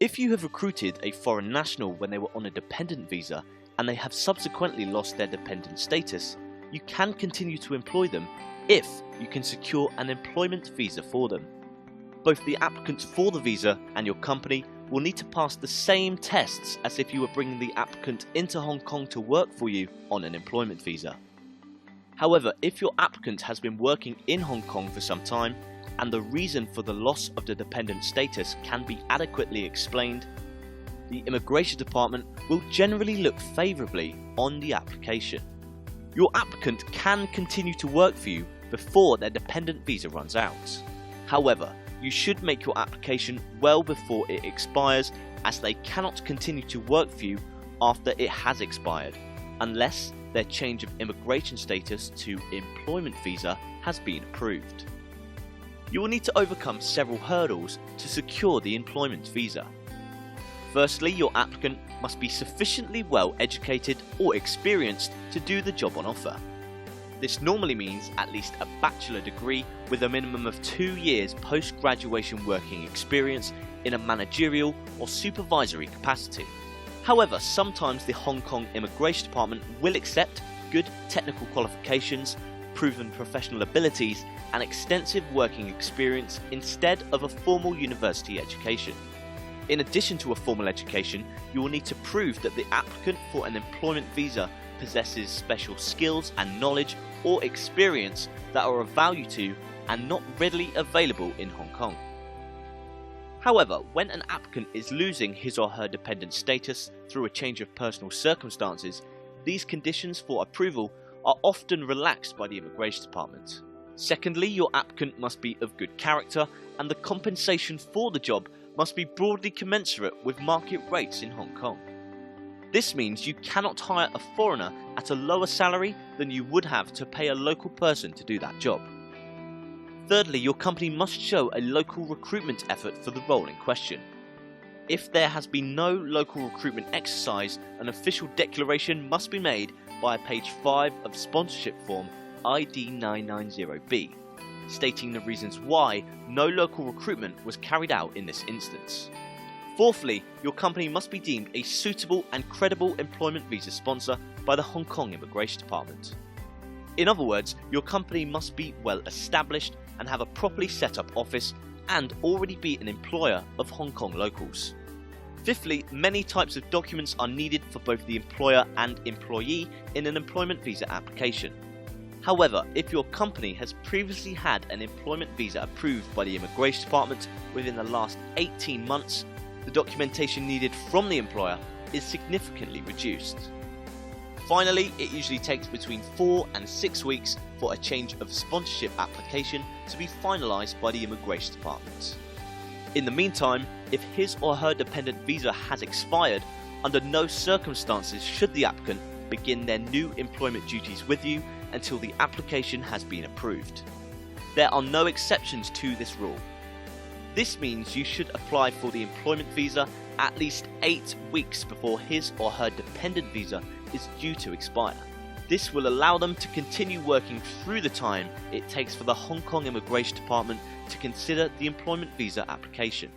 If you have recruited a foreign national when they were on a dependent visa and they have subsequently lost their dependent status, you can continue to employ them if you can secure an employment visa for them. Both the applicants for the visa and your company will need to pass the same tests as if you were bringing the applicant into Hong Kong to work for you on an employment visa. However, if your applicant has been working in Hong Kong for some time and the reason for the loss of the dependent status can be adequately explained, the Immigration Department will generally look favourably on the application. Your applicant can continue to work for you before their dependent visa runs out. However, you should make your application well before it expires, as they cannot continue to work for you after it has expired, unless their change of immigration status to employment visa has been approved. You will need to overcome several hurdles to secure the employment visa. Firstly, your applicant must be sufficiently well educated or experienced to do the job on offer. This normally means at least a bachelor degree with a minimum of 2 years post-graduation working experience in a managerial or supervisory capacity. However, sometimes the Hong Kong Immigration Department will accept good technical qualifications, proven professional abilities, and extensive working experience instead of a formal university education. In addition to a formal education, you will need to prove that the applicant for an employment visa possesses special skills and knowledge or experience that are of value to and not readily available in Hong Kong. However, when an applicant is losing his or her dependent status through a change of personal circumstances, these conditions for approval are often relaxed by the Immigration Department. Secondly, your applicant must be of good character and the compensation for the job must be broadly commensurate with market rates in Hong Kong. This means you cannot hire a foreigner at a lower salary than you would have to pay a local person to do that job. Thirdly, your company must show a local recruitment effort for the role in question. If there has been no local recruitment exercise, an official declaration must be made via page 5 of sponsorship form ID 990B, stating the reasons why no local recruitment was carried out in this instance. Fourthly, your company must be deemed a suitable and credible employment visa sponsor by the Hong Kong Immigration Department. In other words, your company must be well established and have a properly set up office and already be an employer of Hong Kong locals. Fifthly, many types of documents are needed for both the employer and employee in an employment visa application. However, if your company has previously had an employment visa approved by the Immigration Department within the last 18 months, the documentation needed from the employer is significantly reduced. Finally, it usually takes between 4 and 6 weeks for a change of sponsorship application to be finalised by the Immigration Department. In the meantime, if his or her dependent visa has expired, under no circumstances should the applicant begin their new employment duties with you until the application has been approved. There are no exceptions to this rule. This means you should apply for the employment visa at least 8 weeks before his or her dependent visa is due to expire. This will allow them to continue working through the time it takes for the Hong Kong Immigration Department to consider the employment visa application.